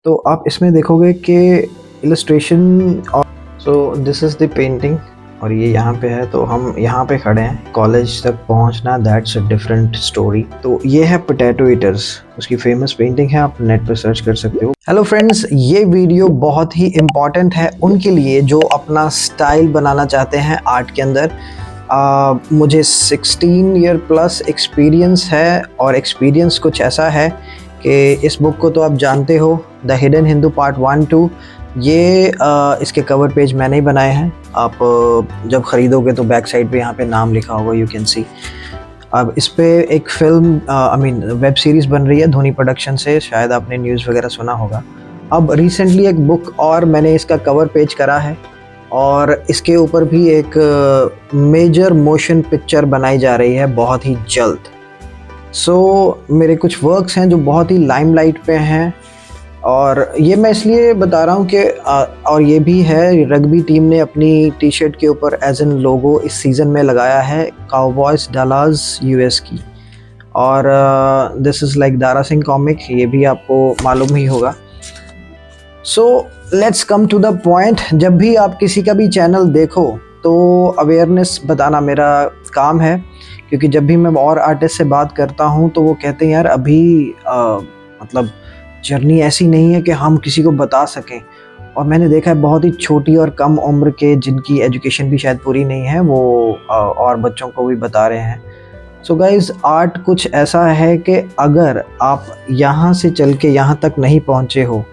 तो आप इसमें देखोगे कि इलस्ट्रेशन और so this is the painting और ये यहाँ पे है। तो हम यहाँ पे खड़े हैं, कॉलेज तक पहुँचना दैट्स अ डिफरेंट स्टोरी। तो ये है पोटैटो ईटर्स, उसकी फेमस पेंटिंग है, आप नेट पे सर्च कर सकते हो। हेलो फ्रेंड्स, ये वीडियो बहुत ही इम्पॉर्टेंट है उनके लिए जो अपना स्टाइल बनाना चाहते हैं आर्ट के अंदर। मुझे 16 ईयर प्लस एक्सपीरियंस है और एक्सपीरियंस कुछ ऐसा है कि इस बुक को तो आप जानते हो, द हिडन हिंदू पार्ट 1-2। ये इसके कवर पेज मैंने ही बनाए हैं। आप जब ख़रीदोगे तो बैक साइड पे यहाँ पे नाम लिखा होगा, यू कैन सी। अब इस पे एक फिल्म वेब सीरीज़ बन रही है धोनी प्रोडक्शन से, शायद आपने न्यूज़ वगैरह सुना होगा। अब रिसेंटली एक बुक और मैंने इसका कवर पेज करा है और इसके ऊपर भी एक मेजर मोशन पिक्चर बनाई जा रही है बहुत ही जल्द। मेरे कुछ वर्क्स हैं जो बहुत ही लाइमलाइट पे हैं और ये मैं इसलिए बता रहा हूँ कि और ये भी है, रग्बी टीम ने अपनी टी शर्ट के ऊपर एज एन लोगो इस सीज़न में लगाया है काउबॉयज डलास यूएस की। और this is like Dara Singh comic, ये भी आपको मालूम ही होगा। Let's come to the point. जब भी आप किसी का भी चैनल देखो तो अवेयरनेस बताना मेरा काम है, क्योंकि जब भी मैं और आर्टिस्ट से बात करता हूँ तो वो कहते हैं यार अभी मतलब जर्नी ऐसी नहीं है कि हम किसी को बता सकें। और मैंने देखा है बहुत ही छोटी और कम उम्र के जिनकी एजुकेशन भी शायद पूरी नहीं है वो और बच्चों को भी बता रहे हैं। सो गाइज, आर्ट कुछ ऐसा है कि अगर आप यहाँ से चल के यहाँ तक नहीं पहुँचे हो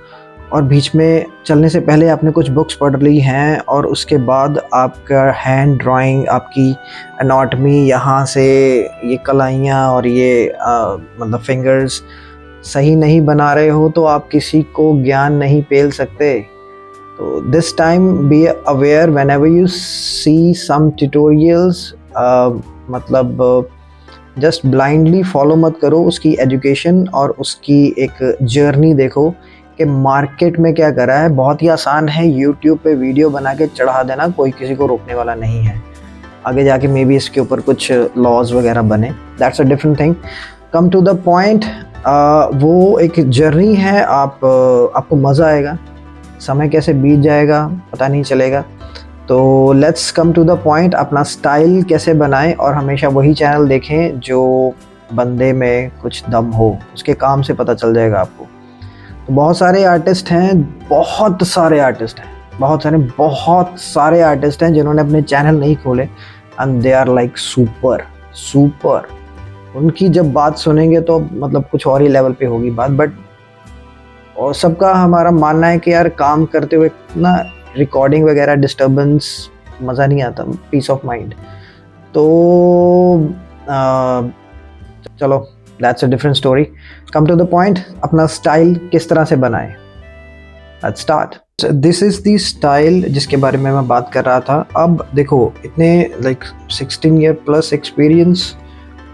और बीच में चलने से पहले आपने कुछ बुक्स पढ़ ली हैं और उसके बाद आपका हैंड ड्राइंग, आपकी एनाटॉमी, यहाँ से ये कलाइयाँ और ये मतलब फिंगर्स सही नहीं बना रहे हो तो आप किसी को ज्ञान नहीं पेल सकते। तो this time be aware whenever you see some tutorials, मतलब जस्ट ब्लाइंडली फॉलो मत करो उसकी एजुकेशन और उसकी एक जर्नी देखो कि मार्केट में क्या करा है। बहुत ही आसान है यूट्यूब पे वीडियो बना के चढ़ा देना, कोई किसी को रोकने वाला नहीं है। आगे जाके मे बी इसके ऊपर कुछ लॉज वगैरह बने, that's a different thing. Come to the point, वो एक जर्नी है, आपको मज़ा आएगा, समय कैसे बीत जाएगा पता नहीं चलेगा। तो let's come to the point, अपना स्टाइल कैसे बनाएं और हमेशा वही चैनल देखें जो बंदे में कुछ दम हो, उसके काम से पता चल जाएगा आपको। तो बहुत सारे आर्टिस्ट हैं, बहुत सारे आर्टिस्ट हैं जिन्होंने अपने चैनल नहीं खोले and they are like super. उनकी जब बात सुनेंगे तो मतलब कुछ और ही लेवल पे होगी बात। बट और सबका हमारा मानना है कि यार काम करते हुए ना रिकॉर्डिंग वगैरह डिस्टर्बेंस मज़ा नहीं आता, पीस ऑफ माइंड। तो चलो that's a different story. Come to the point, अपना स्टाइल किस तरह से बनाएं, let's start. This is the style जिसके बारे में मैं बात कर रहा था। अब देखो, इतने लाइक 16 ईयर प्लस एक्सपीरियंस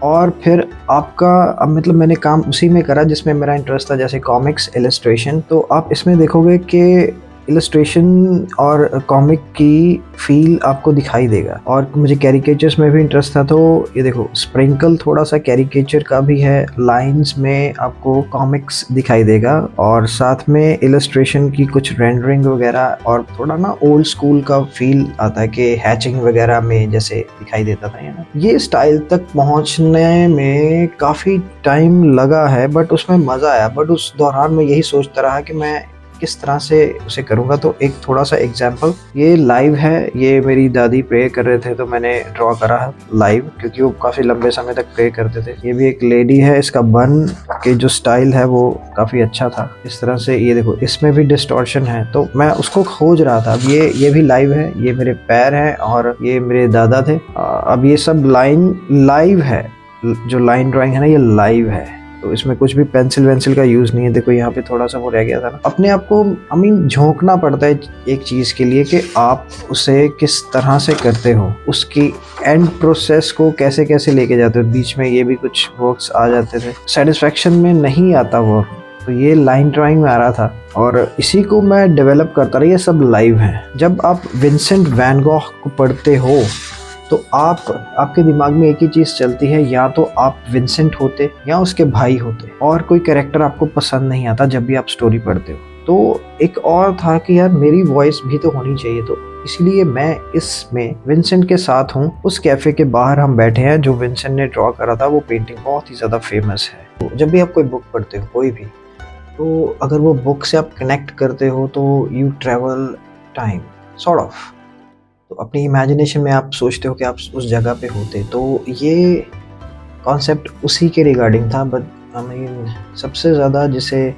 और फिर आपका, अब मतलब मैंने काम उसी में करा जिसमें मेरा इंटरेस्ट था, जैसे कॉमिक्स, इलस्ट्रेशन। तो आप इसमें देखोगे कि इलस्ट्रेशन और कॉमिक की फील आपको दिखाई देगा। और मुझे कैरिकेचर्स में भी इंटरेस्ट था, तो ये देखो स्प्रिंकल थोड़ा सा कैरिकेचर का भी है, लाइंस में आपको कॉमिक्स दिखाई देगा और साथ में इलस्ट्रेशन की कुछ रेंडरिंग वगैरह और थोड़ा ना ओल्ड स्कूल का फील आता है कि हैचिंग वगैरह में जैसे दिखाई देता था ना। ये स्टाइल तक पहुँचने में काफ़ी टाइम लगा है बट उसमें मज़ा आया। बट उस दौरान मैं यही सोचता रहा कि मैं किस तरह से उसे करूँगा। तो एक थोड़ा सा एग्जाम्पल, ये लाइव है, ये मेरी दादी प्रे कर रहे थे तो मैंने ड्रॉ करा है लाइव, क्योंकि वो काफ़ी लंबे समय तक प्रे करते थे। ये भी एक लेडी है, इसका बन के जो स्टाइल है वो काफ़ी अच्छा था। इस तरह से ये देखो, इसमें भी डिस्टॉर्शन है, तो मैं उसको खोज रहा था। अब ये भी लाइव है, ये मेरे पैर हैं और ये मेरे दादा थे। अब ये सब लाइन लाइव है, जो लाइन ड्राइंग है ना ये लाइव है, तो इसमें कुछ भी पेंसिल वेंसिल का यूज़ नहीं है। देखो यहाँ पे थोड़ा सा वो रह गया था ना। अपने आप को झोंकना पड़ता है एक चीज़ के लिए कि आप उसे किस तरह से करते हो, उसकी एंड प्रोसेस को कैसे कैसे लेके जाते हो। बीच में ये भी कुछ वर्क्स आ जाते थे, सेटिस्फेक्शन में नहीं आता वर्क, तो ये लाइन ड्राइंग में आ रहा था और इसी को मैं डेवलप करता रहा। ये सब लाइव है। जब आप विंसेंट वैन गॉग को पढ़ते हो तो आपके दिमाग में एक ही चीज़ चलती है, या तो आप विंसेंट होते या उसके भाई होते, और कोई कैरेक्टर आपको पसंद नहीं आता जब भी आप स्टोरी पढ़ते हो। तो एक और था कि यार मेरी वॉइस भी तो होनी चाहिए, तो इसलिए मैं इसमें विंसेंट के साथ हूँ। उस कैफ़े के बाहर हम बैठे हैं, जो विंसेंट ने ड्रॉ करा था वो पेंटिंग बहुत ही ज़्यादा फेमस है। तो जब भी आप कोई बुक पढ़ते हो कोई भी, तो अगर वो बुक से आप कनेक्ट करते हो तो you travel time sort of, तो अपनी इमेजिनेशन में आप सोचते हो कि आप उस जगह पे होते। तो ये कॉन्सेप्ट उसी के रिगार्डिंग था। बट आई मीन सबसे ज़्यादा जिसे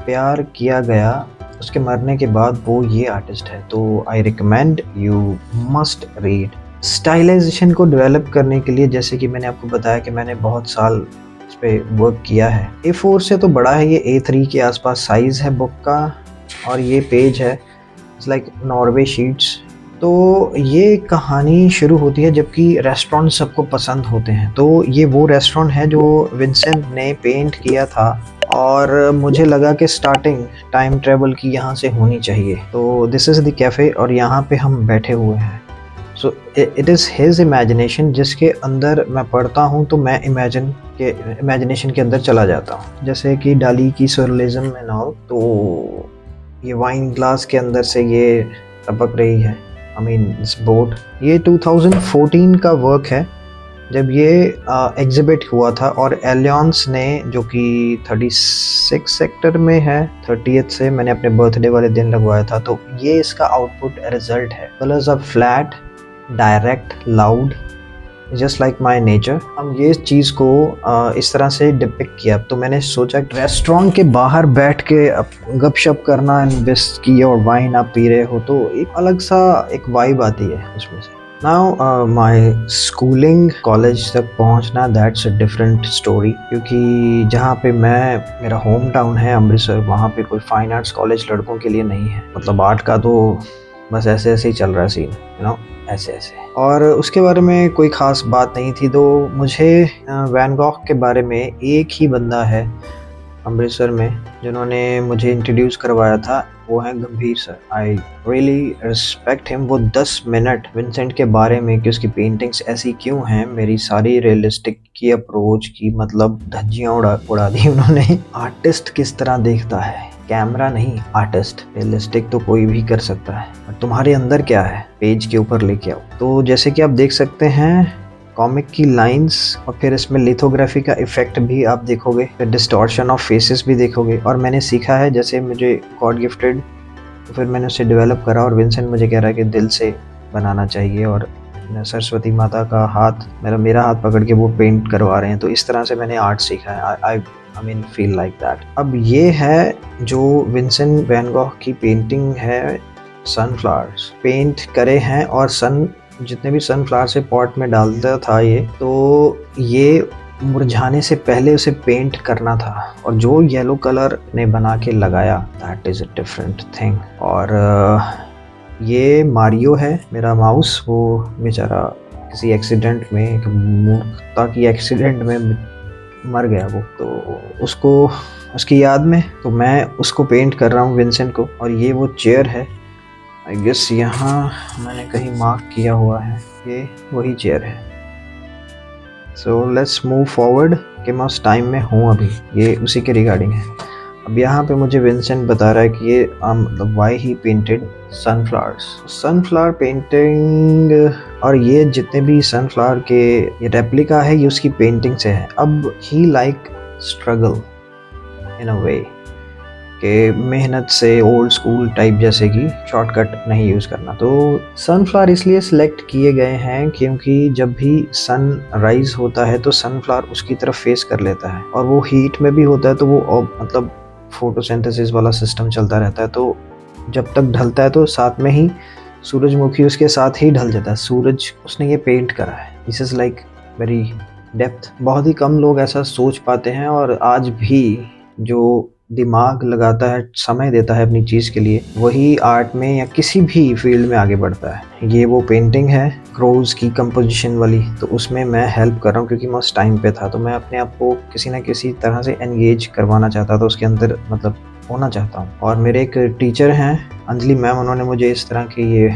प्यार किया गया उसके मरने के बाद वो ये आर्टिस्ट है। तो I recommend you must read. Stylization को डेवलप करने के लिए, जैसे कि मैंने आपको बताया कि मैंने बहुत साल इस पे वर्क किया है। A4 से तो बड़ा है, ये A3 के आसपास साइज़ है बुक का, और ये पेज है इट्स लाइक नॉर्वे शीट्स। तो ये कहानी शुरू होती है जबकि रेस्टोरेंट सबको पसंद होते हैं। तो ये वो रेस्टोरेंट है जो विंसेंट ने पेंट किया था, और मुझे लगा कि स्टार्टिंग टाइम ट्रेवल की यहाँ से होनी चाहिए। तो दिस इज़ द कैफ़े, और यहाँ पे हम बैठे हुए हैं। So it is his imagination जिसके अंदर मैं पढ़ता हूँ, तो मैं इमेजिनेशन के अंदर चला जाता हूँ। जैसे कि डाली की सरलिज्म एंड ऑल, तो ये वाइन ग्लास के अंदर से ये टपक रही है, आई मीन इस बोट। ये 2014 का वर्क है जब ये एग्जिबिट हुआ था, और एलियंस ने, जो कि 36 सेक्टर में है, 30th से मैंने अपने बर्थडे वाले दिन लगवाया था। तो ये इसका आउटपुट रिजल्ट है। Colours are flat, direct, loud, just like my nature. हम ये चीज़ को इस तरह से डिपिक्ट किया। तो मैंने सोचा रेस्टोरेंट के बाहर बैठ के गपशप करना, विस्की और वाइन आप पी रहे हो, तो एक अलग सा एक वाइब आती है उसमें से। नाउ माई स्कूलिंग, कॉलेज तक पहुंचना, दैट्स अ डिफरेंट स्टोरी, क्योंकि जहाँ पे मेरा होम टाउन है अमृतसर, वहाँ पे कोई फाइन आर्ट्स कॉलेज लड़कों के लिए नहीं है। मतलब आर्ट का तो बस ऐसे ऐसे ही चल रहा है सीन, यू नो, ऐसे ऐसे, और उसके बारे में कोई ख़ास बात नहीं थी। तो मुझे वैन गॉग के बारे में एक ही बंदा है अमृतसर में जिन्होंने मुझे इंट्रोड्यूस करवाया था, वो है गंभीर sir. I really respect him. वो 10 मिनट विंसेंट के बारे में कि उसकी पेंटिंग्स ऐसी क्यों हैं, मेरी सारी रियलिस्टिक की अप्रोच की मतलब धज्जियाँ उड़ा दी उन्होंने। आर्टिस्ट किस तरह देखता है, कैमरा नहीं, आर्टिस्ट। रियलिस्टिक तो कोई भी कर सकता है, और तुम्हारे अंदर क्या है पेज के ऊपर लेके आओ। तो जैसे कि आप देख सकते हैं कॉमिक की लाइंस, और फिर इसमें लिथोग्राफी का इफेक्ट भी आप देखोगे, फिर डिस्टॉर्शन ऑफ फेसेस भी देखोगे। और मैंने सीखा है, जैसे मुझे गॉड गिफ्टेड, तो फिर मैंने उसे डेवलप करा, और विंसेंट मुझे कह रहा है कि दिल से बनाना चाहिए, और सरस्वती माता का हाथ, मेरा हाथ पकड़ के वो पेंट करवा रहे हैं। तो इस तरह से मैंने आर्ट सीखा है। I mean feel like that. अब ये है जो विंसेंट वैन गॉग की पेंटिंग है, सनफ्लावर्स पेंट करे हैं, और जितने भी सनफ्लावर से पॉट में डालता था ये, तो ये मुरझाने से पहले उसे पेंट करना था, और जो येलो कलर ने बना के लगाया, that is a different thing. और ये मारियो है मेरा माउस, वो बेचारा किसी एक्सीडेंट में, एक मूर्खता की एक्सीडेंट में मर गया वो, तो उसकी याद में तो मैं उसको पेंट कर रहा हूँ, विंसेंट को। और ये वो चेयर है, आई गेस यहाँ मैंने कहीं मार्क किया हुआ है, ये वही चेयर है। सो लेट्स मूव फॉरवर्ड कि मैं उस टाइम में हूँ अभी, ये उसी के रिगार्डिंग है। अब यहाँ पे मुझे विंसेंट बता रहा है कि ये मतलब why he painted sunflowers, sunflower painting, और ये जितने भी सनफ्लावर के ये रेप्लिका है, ये उसकी पेंटिंग से है। अब ही लाइक स्ट्रगल इन अ वे, कि मेहनत से, ओल्ड स्कूल टाइप, जैसे कि शॉर्टकट नहीं यूज़ करना। तो सनफ्लावर इसलिए सिलेक्ट किए गए हैं क्योंकि जब भी सन राइज होता है तो सनफ्लावर उसकी तरफ फेस कर लेता है, और वो हीट में भी होता है, तो वो मतलब फोटोसिंथेसिस वाला सिस्टम चलता रहता है। तो जब तक ढलता है तो साथ में ही सूरजमुखी उसके साथ ही ढल जाता है। सूरज उसने ये पेंट करा है। This is like very depth. बहुत ही कम लोग ऐसा सोच पाते हैं, और आज भी जो दिमाग लगाता है, समय देता है अपनी चीज़ के लिए, वही आर्ट में या किसी भी फील्ड में आगे बढ़ता है। ये वो पेंटिंग है क्रोज की कंपोजिशन वाली, तो उसमें मैं हेल्प कर रहा हूँ क्योंकि मैं उस टाइम पे था। तो मैं अपने आप को किसी न किसी तरह से एंगेज करवाना चाहता था, उसके अंदर मतलब होना चाहता हूँ। और मेरे एक टीचर हैं अंजलि मैम, उन्होंने मुझे इस तरह के ये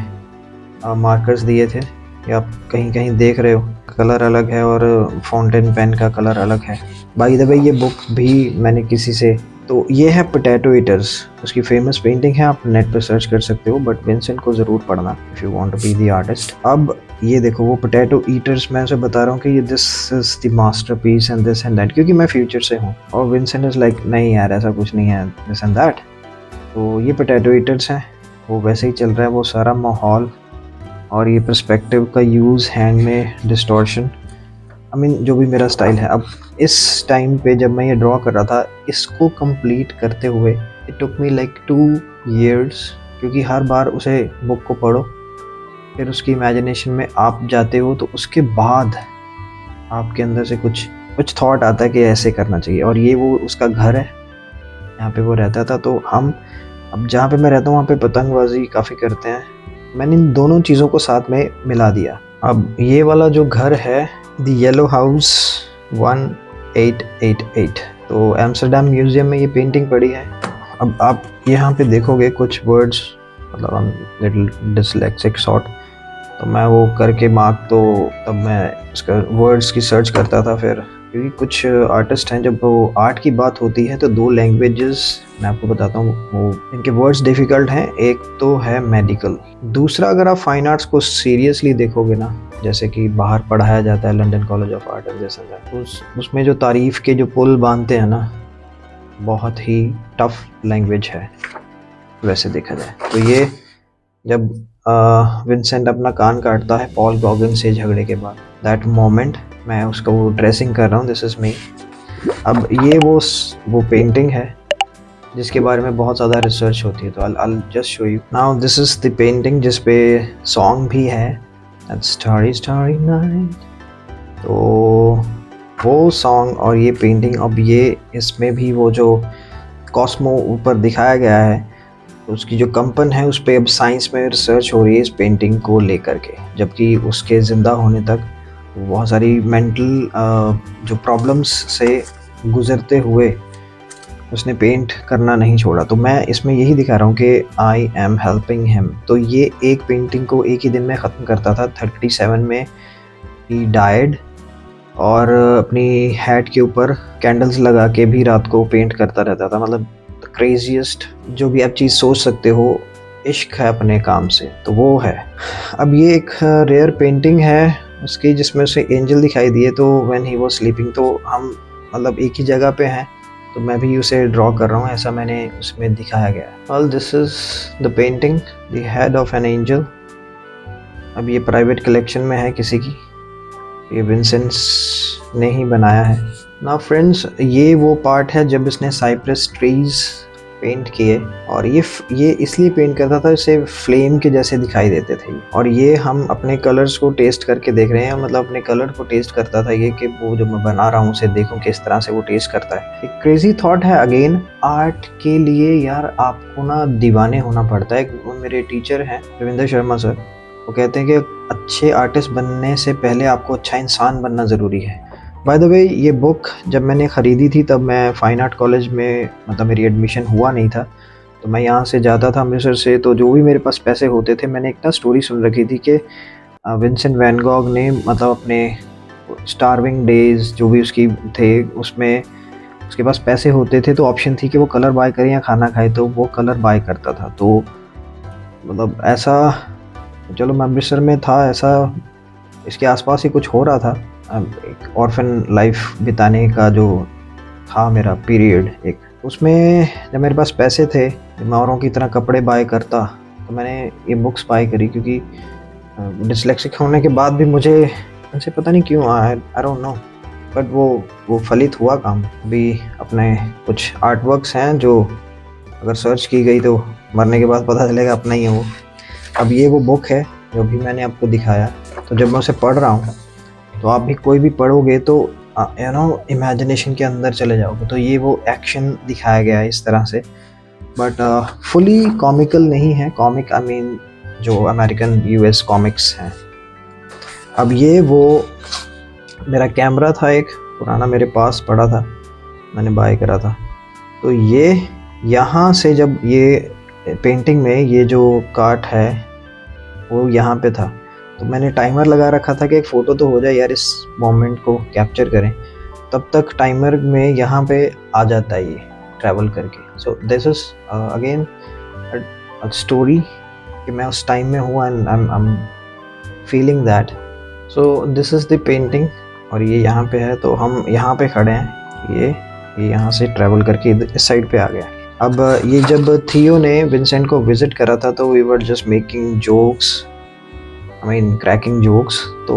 मार्कर्स दिए थे, ये आप कहीं कहीं देख रहे हो, कलर अलग है और फाउंटेन पेन का कलर अलग है। बाय द वे ये बुक भी मैंने किसी से तो ये है पोटैटो ईटर्स, उसकी फेमस पेंटिंग है, आप नेट पे सर्च कर सकते हो, बट विंसेंट को ज़रूर पढ़ना if you want to be the artist. अब ये देखो वो पोटैटो ईटर्स, मैं उसे बता रहा हूँ कि ये this is the masterpiece and this and that, क्योंकि मैं फ्यूचर से हूँ और विंसेंट इज़ लाइक नहीं यार ऐसा कुछ नहीं है दिस एंड दैट। तो ये पोटैटो ईटर्स हैं, वो वैसे ही चल रहा है वो सारा माहौल, और ये पर्सपेक्टिव का यूज़, हैंड में डिस्टॉर्शन, आई मीन जो भी मेरा स्टाइल है। अब इस टाइम पे जब मैं ये ड्रॉ कर रहा था, इसको कंप्लीट करते हुए it took me like 2 years, क्योंकि हर बार उसे बुक को पढ़ो, फिर उसकी इमेजिनेशन में आप जाते हो, तो उसके बाद आपके अंदर से कुछ थॉट आता है कि ऐसे करना चाहिए। और ये वो उसका घर है, यहाँ पे वो रहता था। तो हम अब जहाँ पे मैं रहता हूँ वहाँ पे पतंगबाजी काफ़ी करते हैं, मैंने इन दोनों चीज़ों को साथ में मिला दिया। अब ये वाला जो घर है, द येलो हाउस 1888, तो एम्स्टर्डम म्यूज़ियम में ये पेंटिंग पड़ी है। अब आप यहाँ पे देखोगे कुछ वर्ड्स, मतलब हम लिटिल डिसलेक्सिक सॉर्ट, तो मैं वो करके मार्क, तो तब मैं उसका वर्ड्स की सर्च करता था फिर, क्योंकि कुछ आर्टिस्ट हैं जब वो आर्ट की बात होती है तो 2 लैंग्वेजेस मैं आपको बताता हूँ, वो इनके वर्ड्स डिफ़िकल्ट हैं। एक तो है मेडिकल, दूसरा अगर आप फाइन आर्ट्स को सीरियसली देखोगे ना, जैसे कि बाहर पढ़ाया जाता है London college of art and जैसा, उसमें जो तारीफ़ के जो पुल बांधते हैं ना, बहुत ही टफ लैंग्वेज है वैसे देखा जाए। तो ये जब विंसेंट अपना कान काटता है पॉल गॉगन से झगड़े के बाद, दैट मोमेंट मैं उसका वो ड्रेसिंग कर रहा हूँ, दिस इज़ मी। अब ये वो पेंटिंग है जिसके बारे में बहुत ज़्यादा रिसर्च होती है, तो I'll just show you now। This is the painting जिस पे सॉन्ग भी है, स्टारी स्टारी नाइट, तो वो सॉन्ग और ये पेंटिंग। अब ये इसमें भी वो जो कॉस्मो ऊपर दिखाया गया है, तो उसकी जो कंपन है उस पर अब साइंस में रिसर्च हो रही है इस पेंटिंग को लेकर के, जबकि उसके ज़िंदा होने तक बहुत सारी मेंटल जो प्रॉब्लम्स से गुज़रते हुए उसने पेंट करना नहीं छोड़ा। तो मैं इसमें यही दिखा रहा हूँ कि आई एम हेल्पिंग हिम। तो ये एक पेंटिंग को एक ही दिन में ख़त्म करता था, 37 में ही डाइड, और अपनी हैट के ऊपर कैंडल्स लगा के भी रात को पेंट करता रहता था। मतलब क्रेजीएस्ट जो भी आप चीज़ सोच सकते हो, इश्क है अपने काम से, तो वो है। अब ये एक रेयर पेंटिंग है उसकी जिसमें उसे एंजल दिखाई दिए, तो व्हेन ही वाज स्लीपिंग, तो हम मतलब एक ही जगह पे हैं, तो मैं भी उसे ड्रॉ कर रहा हूँ, ऐसा मैंने उसमें दिखाया गया। Well this is the painting, the head of an angel. अब ये प्राइवेट कलेक्शन में है किसी की, ये विंसेंट्स ने ही बनाया है ना फ्रेंड्स। ये वो पार्ट है जब इसने साइप्रस ट्रीज पेंट किए, और ये इसलिए पेंट करता था इसे फ्लेम के जैसे दिखाई देते थे। और ये हम अपने कलर्स को टेस्ट करके देख रहे हैं, मतलब अपने कलर को टेस्ट करता था ये, कि वो जो मैं बना रहा हूँ उसे देखूं किस तरह से वो टेस्ट करता है। एक क्रेजी थॉट है अगेन, आर्ट के लिए यार आपको ना दीवाने होना पड़ता है। वो मेरे टीचर हैं रविंद्र शर्मा सर, वो कहते हैं कि अच्छे आर्टिस्ट बनने से पहले आपको अच्छा इंसान बनना ज़रूरी है। बाय द वे ये बुक जब मैंने ख़रीदी थी तब मैं फ़ाइन आर्ट कॉलेज में, मतलब मेरी एडमिशन हुआ नहीं था, तो मैं यहाँ से जाता था अमृतसर से, तो जो भी मेरे पास पैसे होते थे, मैंने एक ना स्टोरी सुन रखी थी कि विंसेंट वैन गॉग ने मतलब अपने स्टारविंग डेज़ जो भी उसकी थे, उसमें उसके पास पैसे होते थे तो ऑप्शन थी कि वो कलर बाय करे या खाना खाए, तो वो कलर बाय करता था। तो मतलब ऐसा, चलो मैं अमृतसर में था, ऐसा इसके आसपास ही कुछ हो रहा था, एक ऑर्फन लाइफ बिताने का जो था मेरा पीरियड एक, उसमें जब मेरे पास पैसे थे, मैं औरों की तरह कपड़े बाय करता, तो मैंने ये बुक्स बाय करी, क्योंकि डिसलेक्सिक होने के बाद भी मुझे उनसे पता नहीं क्यों आई डोंट नो, बट वो फलित हुआ काम। अभी अपने कुछ आर्ट वर्क्स हैं जो अगर सर्च की गई तो मरने के बाद पता चलेगा अपना ही है वो। अब ये वो बुक है जो भी मैंने आपको दिखाया, तो जब मैं उसे पढ़ रहा हूँ तो आप भी कोई भी पढ़ोगे तो यू नो इमेजिनेशन के अंदर चले जाओगे। तो ये वो एक्शन दिखाया गया है इस तरह से, बट फुली कॉमिकल नहीं है, कॉमिक आई मीन जो अमेरिकन यूएस कॉमिक्स हैं। अब ये वो मेरा कैमरा था एक पुराना मेरे पास पड़ा था, मैंने बाय करा था, तो ये यहाँ से जब ये पेंटिंग में ये जो काट है वो यहाँ पे था, तो मैंने टाइमर लगा रखा था कि एक फ़ोटो तो हो जाए यार, इस मोमेंट को कैप्चर करें। तब तक टाइमर में यहाँ पे आ जाता है ये, ट्रैवल करके। So this is again story कि मैं उस टाइम में हूँ and I am feeling that. So this is the painting और ये यहाँ पे है, तो हम यहाँ पे खड़े हैं। ये यहाँ से ट्रैवल करके इस साइड पे आ गया। अब ये जब थियो ने विंसेंट को विजिट करा था तो we were just making jokes, I mean cracking jokes. तो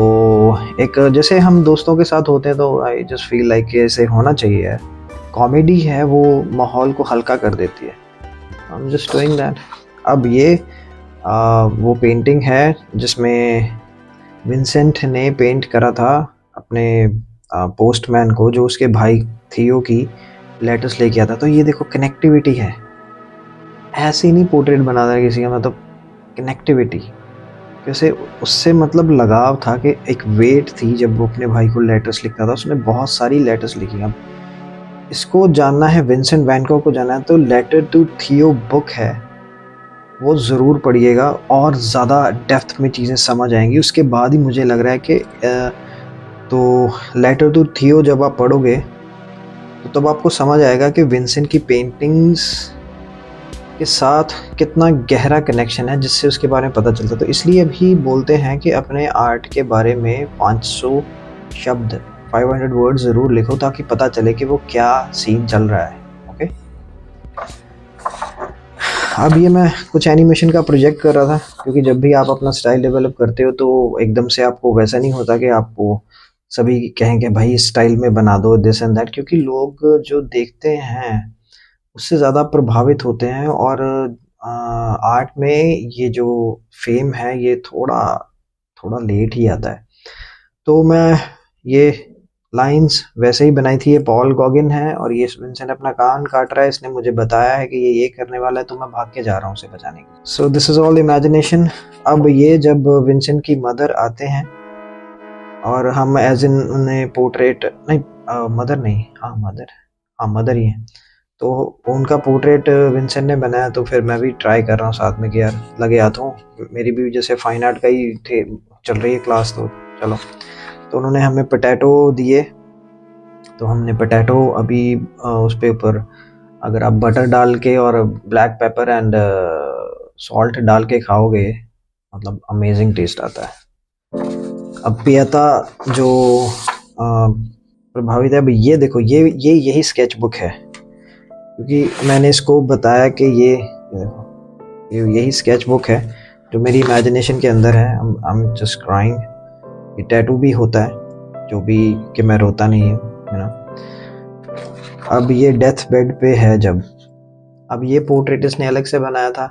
एक जैसे हम दोस्तों के साथ होते हैं तो आई जस्ट फील लाइक ऐसे होना चाहिए। कॉमेडी है वो माहौल को हल्का कर देती है। I am just doing that. अब ये वो पेंटिंग है जिसमें विंसेंट ने पेंट करा था अपने पोस्टमैन को, जो उसके भाई थियो की लेटर्स लेके आता। तो ये देखो कनेक्टिविटी है, ऐसे ही नहीं पोर्ट्रेट बनाना किसी का, मतलब कनेक्टिविटी जैसे उससे मतलब लगाव था कि एक वेट थी जब वो अपने भाई को लेटर्स लिखता था। उसने बहुत सारी लेटर्स लिखी। अब इसको जानना है, विंसेंट वैन गॉग को जानना है, तो लेटर टू थियो बुक है, वो ज़रूर पढ़िएगा और ज़्यादा डेप्थ में चीज़ें समझ आएंगी। उसके बाद ही मुझे लग रहा है कि तो लेटर टू थियो जब आप पढ़ोगे तो तब आपको समझ आएगा कि विंसेंट की पेंटिंग्स के साथ कितना गहरा कनेक्शन है, जिससे उसके बारे में पता चलता है। तो इसलिए अभी बोलते हैं कि अपने आर्ट के बारे में 500 शब्द 500 वर्ड ज़रूर लिखो ताकि पता चले कि वो क्या सीन चल रहा है। ओके, अब ये मैं कुछ एनिमेशन का प्रोजेक्ट कर रहा था, क्योंकि जब भी आप अपना स्टाइल डेवलप करते हो तो एकदम से आपको वैसा नहीं होता कि आपको सभी कहेंगे भाई इस स्टाइल में बना दो दिस एंड दैट, क्योंकि लोग जो देखते हैं उससे ज़्यादा प्रभावित होते हैं। और आर्ट में ये जो फेम है ये थोड़ा लेट ही आता है। तो मैं ये लाइंस वैसे ही बनाई थी। ये पॉल गॉगिन है और ये विंसेंट अपना कान काट रहा है। इसने मुझे बताया है कि ये करने वाला है, तो मैं भाग के जा रहा हूँ उसे बचाने के लिए। So this is all imagination. अब ये जब विंसेंट की मदर आते हैं और हम एज इन उन्हें पोर्ट्रेट नहीं, मदर नहीं, मदर ही है, तो उनका पोर्ट्रेट विंसेंट ने बनाया। तो फिर मैं भी ट्राई कर रहा हूँ साथ में कि यार लगे हाथों, मेरी भी जैसे फाइन आर्ट का ही चल रही है क्लास, तो चलो। तो उन्होंने हमें पोटैटो दिए, तो हमने पोटैटो अभी उस पे ऊपर अगर आप बटर डाल के और ब्लैक पेपर एंड सॉल्ट डाल के खाओगे, मतलब अमेजिंग टेस्ट आता है। अब पियता जो प्रभावित है, अब ये देखो यही स्केच बुक है, क्योंकि मैंने इसको बताया कि ये देखो यही स्केच बुक है जो मेरी इमेजिनेशन के अंदर है। I am just crying. ये टैटू भी होता है जो भी कि मैं रोता नहीं हूँ, है ना। अब ये डेथ बेड पे है जब, अब ये पोर्ट्रेट इसने अलग से बनाया था,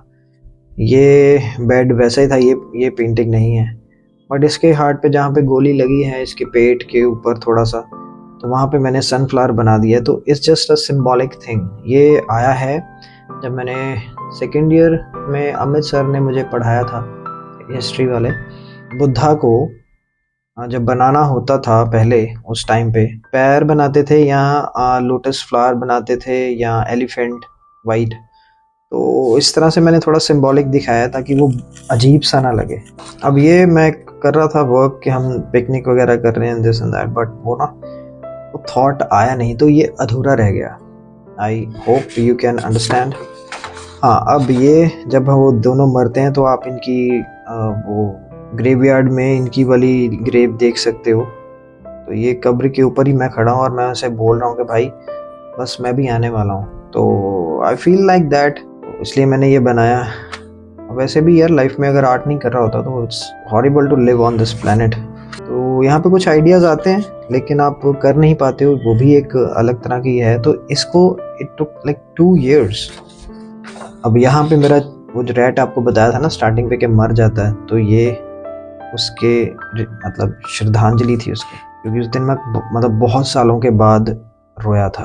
ये बेड वैसा ही था, ये पेंटिंग नहीं है। बट इसके हार्ट पे जहाँ पे गोली लगी है, इसके पेट के ऊपर थोड़ा सा, तो वहाँ पे मैंने सनफ्लावर बना दिया। तो it's just a symbolic thing. ये आया है जब मैंने सेकेंड ईयर में अमित सर ने मुझे पढ़ाया था, हिस्ट्री वाले, बुद्धा को जब बनाना होता था पहले उस टाइम पे पैर बनाते थे या लोटस फ्लावर बनाते थे या एलिफेंट वाइट। तो इस तरह से मैंने थोड़ा सिंबॉलिक दिखाया ताकि वो अजीब सा ना लगे। अब ये मैं कर रहा था वर्क कि हम पिकनिक वगैरह कर रहे हैं दिस एंड दैट, बट वो थॉट आया नहीं, तो ये अधूरा रह गया। I hope you can understand. हाँ, अब ये जब वो दोनों मरते हैं तो आप इनकी वो ग्रेवयार्ड में इनकी वाली ग्रेव देख सकते हो। तो ये कब्र के ऊपर ही मैं खड़ा हूँ और मैं उसे बोल रहा हूँ कि भाई बस मैं भी आने वाला हूँ। तो आई फील लाइक दैट, इसलिए मैंने ये बनाया। वैसे भी यार लाइफ में अगर आर्ट नहीं कर रहा होता तो it's horrible to live on this planet. तो यहाँ पे कुछ आइडियाज़ आते हैं लेकिन आप कर नहीं पाते हो, वो भी एक अलग तरह की है। तो इसको इट टुक लाइक 2 years। अब यहाँ पे मेरा वो जो रैट आपको बताया था ना स्टार्टिंग पे कि मर जाता है, तो ये उसके मतलब श्रद्धांजलि थी उसके, क्योंकि उस दिन मैं मतलब बहुत सालों के बाद रोया था।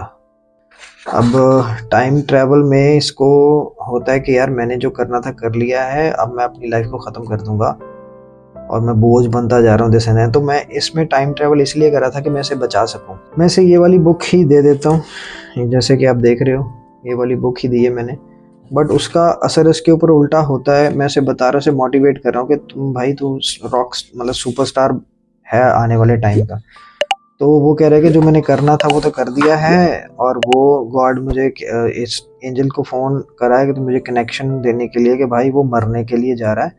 अब टाइम ट्रैवल में इसको होता है कि यार मैंने जो करना था कर लिया है, अब मैं अपनी लाइफ को ख़त्म कर दूंगा और मैं बोझ बनता जा रहा हूँ जैसे नहीं। तो मैं इसमें टाइम ट्रैवल इसलिए करा था कि मैं इसे बचा सकूँ। मैं इसे ये वाली बुक ही दे देता हूँ, जैसे कि आप देख रहे हो ये वाली बुक ही दी है मैंने, बट उसका असर इसके ऊपर उल्टा होता है। मैं इसे बता रहा हूँ, इसे मोटिवेट कर रहा हूँ कि तुम भाई तू रॉक मतलब सुपरस्टार है आने वाले टाइम का। तो वो कह रहे हैं कि जो मैंने करना था वो तो कर दिया है, और वो गॉड मुझे इस एंजल को फ़ोन करा है कि तो मुझे कनेक्शन देने के लिए कि भाई वो मरने के लिए जा रहा है,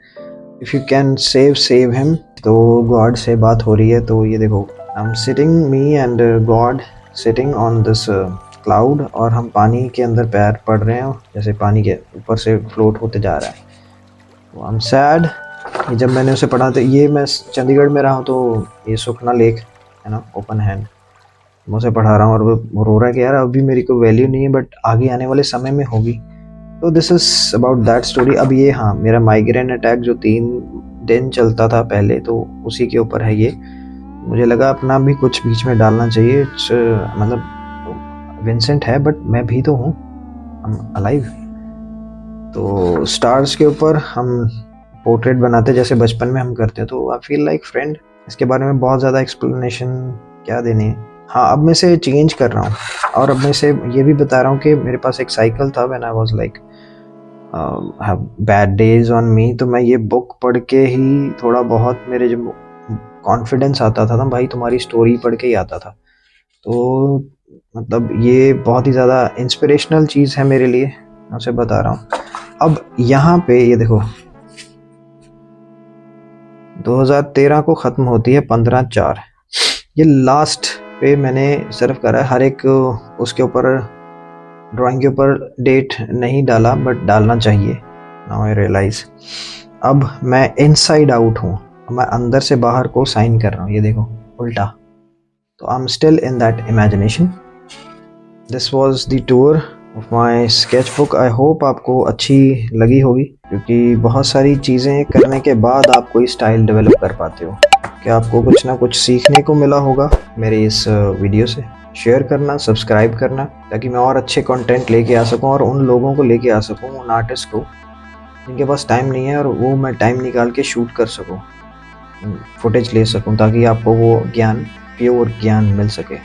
if you can save him. तो गॉड से बात हो रही है। तो ये देखो, I am sitting, me and God sitting on this cloud, और हम पानी के अंदर पैर पड़ रहे हैं, जैसे पानी के ऊपर से फ्लोट होते जा रहा है। तो आई एम सैड। ये जब मैंने उसे पढ़ा था, ये मैं चंडीगढ़ में रहा हूँ, तो ये सुखना लेक है ना, ओपन हैंड, मैं उसे पढ़ा रहा हूँ, और वो रो रहा है कि यार अभी मेरी कोई वैल्यू नहीं है, बट आगे आने वाले समय में होगी। तो this is about that story. अब ये, हाँ, मेरा माइग्रेन अटैक जो 3 दिन चलता था पहले, तो उसी के ऊपर है ये। मुझे लगा अपना भी कुछ बीच में डालना चाहिए। मतलब विंसेंट है, बट मैं भी तो हूँ, आई एम अलाइव। तो स्टार्स के ऊपर हम पोर्ट्रेट बनाते जैसे बचपन में हम करते, तो आई फील लाइक फ्रेंड। इसके बारे में बहुत ज़्यादा एक्सप्लेनेशन क्या देनी है। हाँ, अब मैं इसे चेंज कर रहा हूँ, और अब मैं इसे ये भी बता रहा हूँ कि मेरे पास एक साइकिल था when I was like have bad days on me. तो मैं ये बुक पढ़ के ही थोड़ा बहुत मेरे जो कॉन्फिडेंस आता था ना भाई, तुम्हारी स्टोरी पढ़ के ही आता था। तो मतलब ये बहुत ही ज़्यादा इंस्पिरेशनल चीज़ है मेरे लिए, मैं उसे बता रहा हूँ। अब यहाँ पे ये देखो, 2013 को ख़त्म होती है 15/4। ये लास्ट पे मैंने सिर्फ करा है, हर एक उसके ऊपर ड्राइंग के ऊपर डेट नहीं डाला, बट डालना चाहिए। Now I realise. अब मैं इनसाइड आउट हूँ, मैं अंदर से बाहर को साइन कर रहा हूँ, ये देखो उल्टा। तो I am still in that imagination. This was the tour of my sketch book. I hope आपको अच्छी लगी होगी, क्योंकि बहुत सारी चीज़ें करने के बाद आप कोई स्टाइल डेवलप कर पाते हो। कि आपको कुछ ना कुछ सीखने को मिला होगा मेरे इस वीडियो से। शेयर करना, सब्सक्राइब करना, ताकि मैं और अच्छे कंटेंट लेके आ सकूं, और उन लोगों को लेके आ सकूं, उन आर्टिस्ट को जिनके पास टाइम नहीं है, और वो मैं टाइम निकाल के शूट कर सकूं, फुटेज ले सकूं, ताकि आपको वो ज्ञान, प्योर ज्ञान मिल सके।